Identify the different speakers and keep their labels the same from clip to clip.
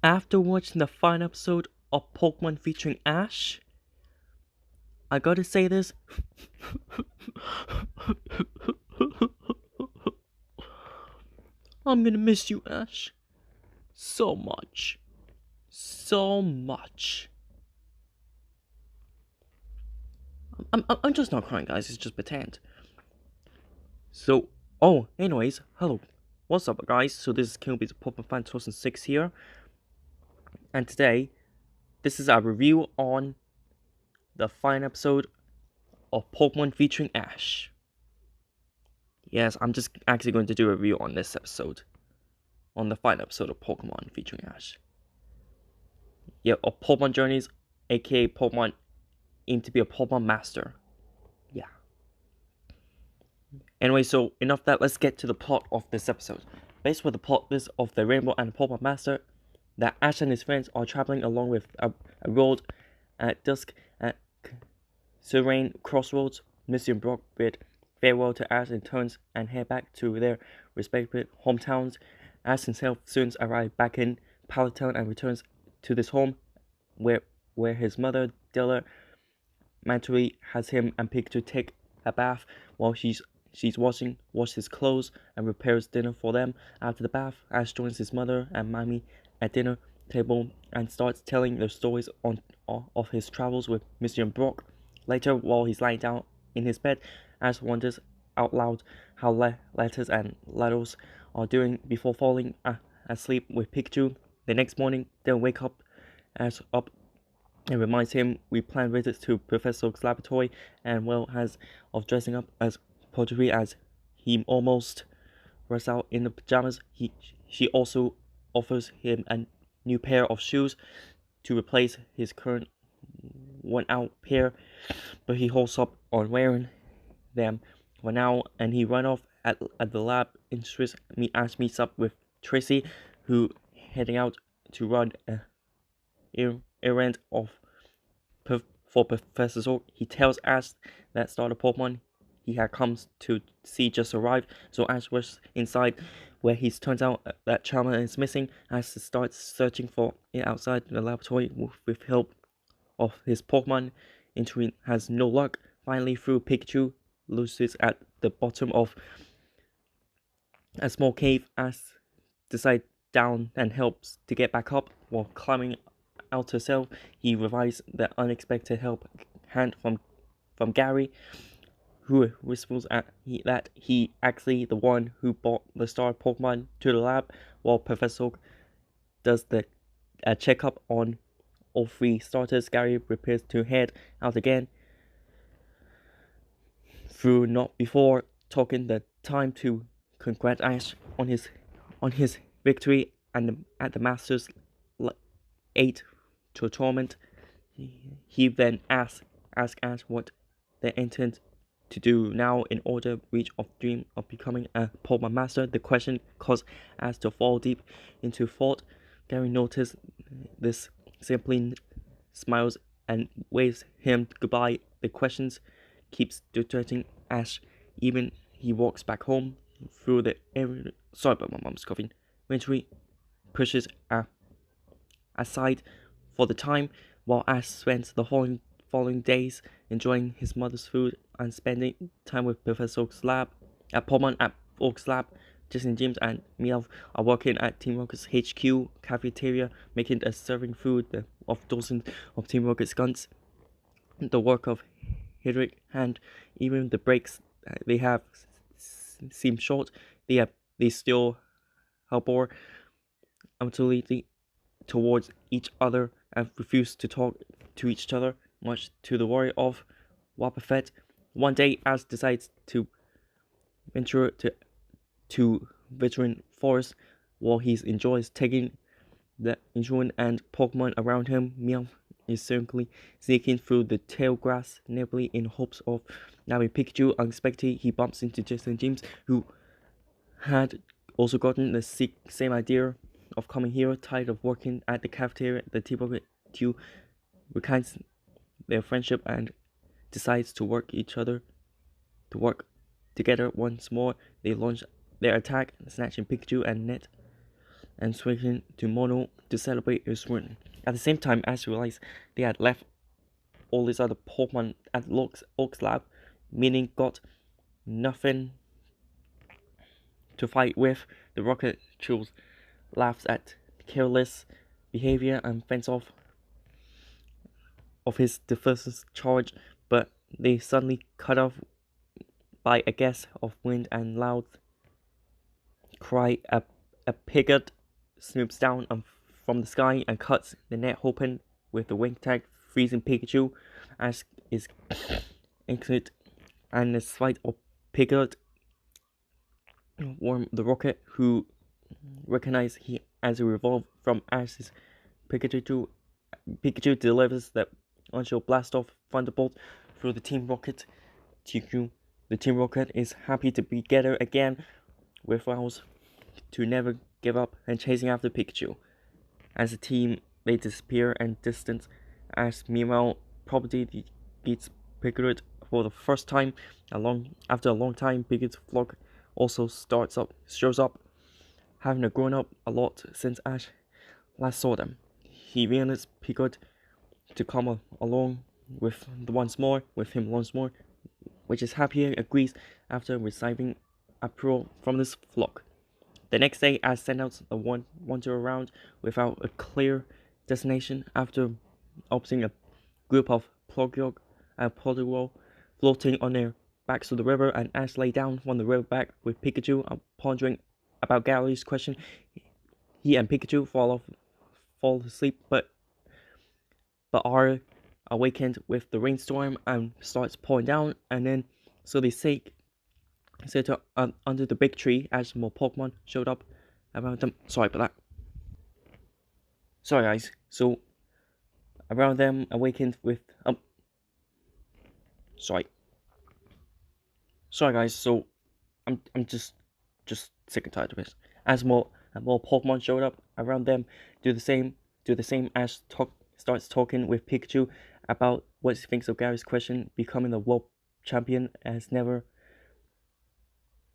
Speaker 1: After watching the final episode of Pokemon featuring Ash, I gotta say this. I'm gonna miss you, Ash. So much. So much. I'm just not crying, guys. It's just pretend. So, anyways, hello. What's up, guys? So this is Goodbyw Pokemon Fan 2006 here. And today, this is our review on the final episode of Pokemon featuring Ash. Yes, I'm just actually going to do a review on this episode. On the final episode of Pokemon featuring Ash. Yeah, of Pokemon Journeys, aka Pokemon aim to be a Pokemon Master. Yeah. Anyway, so enough of that, let's get to the plot of this episode. Based with the plot is of the Rainbow and Pokemon Master, that Ash and his friends are traveling along with a road at dusk at Serene Crossroads. Misty and Brock bid farewell to Ash and turns and head back to their respective hometowns. Ash himself soon arrives back in Pallet Town and returns to this home where his mother, Dilla, mandatory has him and Pikachu take a bath while she's washes his clothes and prepares dinner for them. After the bath, Ash joins his mother and Mommy at dinner table and starts telling their stories of his travels with Misty and Brock. Later, while he's lying down in his bed, Ash wonders out loud how Letters and Laddles are doing before falling asleep with Pikachu. The next morning, they'll wake Ash up and reminds him we plan visits to Professor Oak's laboratory and has of dressing up as pottery as he almost runs out in the pajamas. She also offers him a new pair of shoes to replace his current worn-out pair, but he holds up on wearing them for now, and he runs off at the lab. Ash meets up with Tracy, who heading out to run a errand for Professor Oak. He tells Ash that starter Pokemon he had comes to see just arrived, so Ash rushes inside, where he turns out that Charmander is missing. Ash starts searching for it outside the laboratory with help of his Pokemon. Entering has no luck. Finally, through Pikachu loses at the bottom of a small cave. Ash decides down and helps to get back up. While climbing out herself, he revives the unexpected help hand from Gary, who whispers that he actually the one who brought the star Pokemon to the lab. While Professor Oak does the checkup on all three starters, Gary prepares to head out again. Through not before taking the time to congratulate Ash on his victory and at the Masters 8 tournament. He then asks Ash what they intend to do now in order to reach a dream of becoming a Pokemon Master. The question caused Ash to fall deep into thought. Gary notices this, simply smiles and waves him goodbye. The questions keeps distracting Ash even he walks back home through the area. Sorry about my mom's coughing. Eventually pushes aside for the time, while Ash spends the following days enjoying his mother's food and spending time with Professor Oak's lab. At Pokemon at Oak's lab, Jason, James, and Meow are working at Team Rocket's HQ cafeteria, making a serving food of dozens of Team Rocket's guns. The work of Hedrick and even the breaks they have seem short. They are they still harbor hostility towards each other and refuse to talk to each other, much to the worry of Wobbuffet. One day, Ash decides to venture to veteran forest while he enjoys taking the enjoyment and Pokemon around him. Meow is circling, sneaking through the tail grass nearly in hopes of nabbing Pikachu. Unexpectedly, he bumps into Jason James, who had also gotten the same idea of coming here, tired of working at the cafeteria. The two rekindles their friendship and decides to work together once more. They launch their attack, snatching Pikachu and Net and switching to Mono to celebrate his win. At the same time, Ash realized they had left all these other Pokemon at Oak's lab, meaning got nothing to fight with. The Rocket Troops laughs at careless behavior and fends off of his defenseless charge, but they suddenly cut off by a gust of wind and loud cry. A Piglet snoops down from the sky and cuts the net open with the wing tag, freezing Pikachu. Ash is exit, and the sight of Piglet warm the Rocket, who recognized he as a revolve from Ash's Pikachu. Pikachu delivers the Onshore Blast Off Thunderbolt through the Team Rocket. The Team Rocket is happy to be together again, with vows to never give up and chasing after Pikachu. As a team, they disappear and distance. As meanwhile, probably beats Piglet for the first time. After a long time, Piglet's flock also shows up, having grown up a lot since Ash last saw them. He realizes Piglet to come along with him once more, which is happier agrees after receiving approval from this flock. The next day, Ash sent out a wander around without a clear destination after observing a group of Pokemon and Poliwhirl floating on their backs to the river, and Ash lay down on the riverbank with Pikachu, pondering about Gary's question. He and Pikachu fall asleep, but are awakened with the rainstorm and starts pouring down, and then so they sit under the big tree as more Pokemon showed up around them. Sorry about that. Sorry guys. So around them awakened with sorry guys. So I'm just sick and tired of this. As more Pokemon showed up around them, do the same. Ash starts talking with Pikachu about what he thinks of Gary's question. Becoming the world champion as never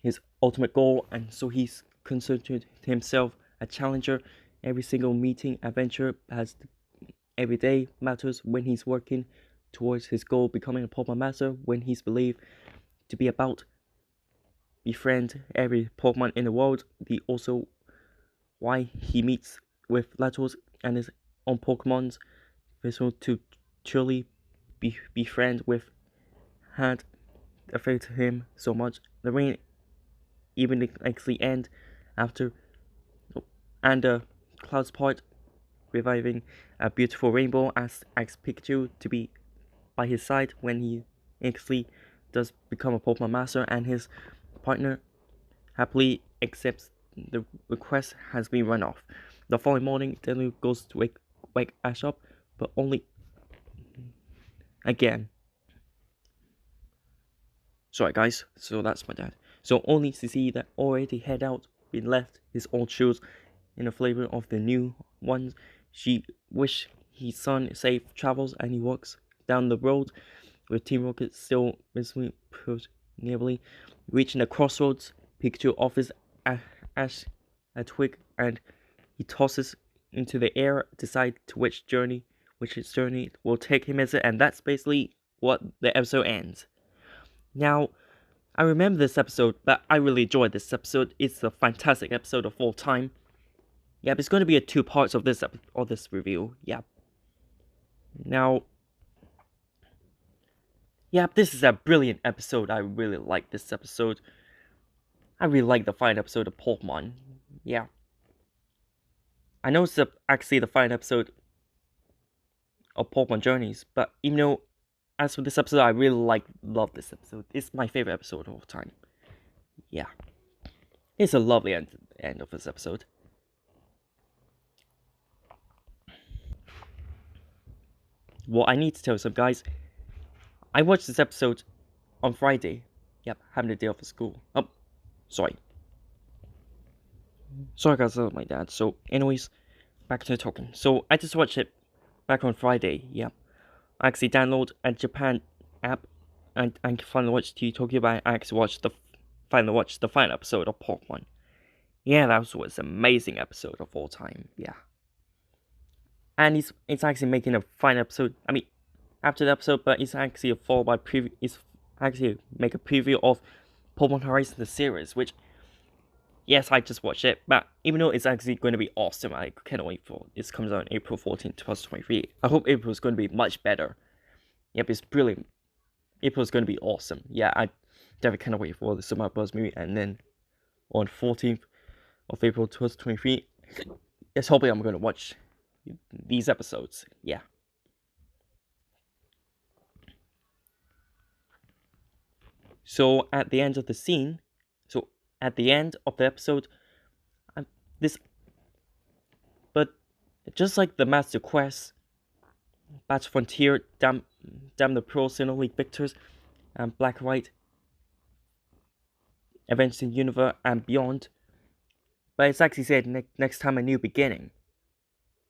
Speaker 1: his ultimate goal, and so he's considered himself a challenger. Every single meeting adventure has every day matters when he's working towards his goal, becoming a Pokemon Master, when he's believed to be about befriend every Pokemon in the world. The also why he meets with Latios and his own Pokemon's vessel to truly befriend with had affected him so much. The rain even actually end after and the clouds part, reviving a beautiful rainbow. Asks Pikachu to be by his side when he actually does become a Pokemon Master, and his partner happily accepts the request has been run off. The following morning, Daniel goes to wake Ash up, but only again. Sorry guys, so that's my dad. So only to see that already head out, been left his old shoes in the flavor of the new ones. She wish his son safe travels, and he walks down the road with Team Rocket still miserably pushed nearly. Reaching the crossroads, Pikachu offers Ash a twig, and he tosses into the air, decide to which his journey will take him as it, and that's basically what the episode ends. Now, I remember this episode, but I really enjoyed this episode. It's a fantastic episode of all time. Yep, it's going to be 2 parts of this review. Yep. Now, yep, this is a brilliant episode. I really like this episode. I really like the final episode of Pokemon. Yeah. I know it's actually the final episode of Pokemon Journeys, but even though, as for this episode, I really love this episode. It's my favorite episode of all time. Yeah. It's a lovely end of this episode. Well, I need to tell you some guys. I watched this episode on Friday. Yep, having a day off of school. Oh, sorry. Sorry guys, that was my dad. So, anyways, back to the talking. So, I just watched it back on Friday. Yeah. I actually download a Japan app and finally watched Tokyo, but I actually finally watched the final episode of Pokemon. Yeah, that was an amazing episode of all time. Yeah. And it's actually making a final episode. I mean, after the episode, but it's actually a followed by preview. It's actually make a preview of Pokemon Horizon the series, which yes, I just watched it, but even though it's actually going to be awesome, I cannot wait for it. It comes out on April 14th, 2023. I hope April is going to be much better. Yep, it's brilliant. April is going to be awesome. Yeah, I definitely cannot wait for the Super Mario Bros. Movie, and then on 14th of April 2023, yes, hopefully I'm going to watch these episodes. Yeah. So at the end of the scene, at the end of the episode, but just like the Master Quest, Battle Frontier, Damn the Pro Sinnoh League Victors, and Black White, Adventures in Universe, and beyond. But it's actually said next time a new beginning.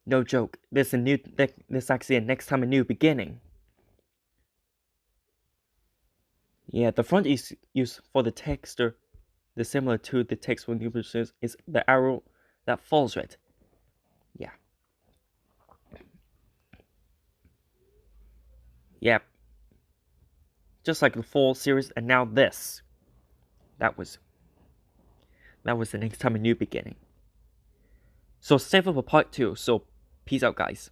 Speaker 1: No joke. There's actually a next time a new beginning. Yeah, the font is used for the texture. The similar to the text for new versions is the arrow that follows it. Yeah. Yeah. Just like the fall series, and now this. That was the next time a new beginning. So save up for part 2. So peace out, guys.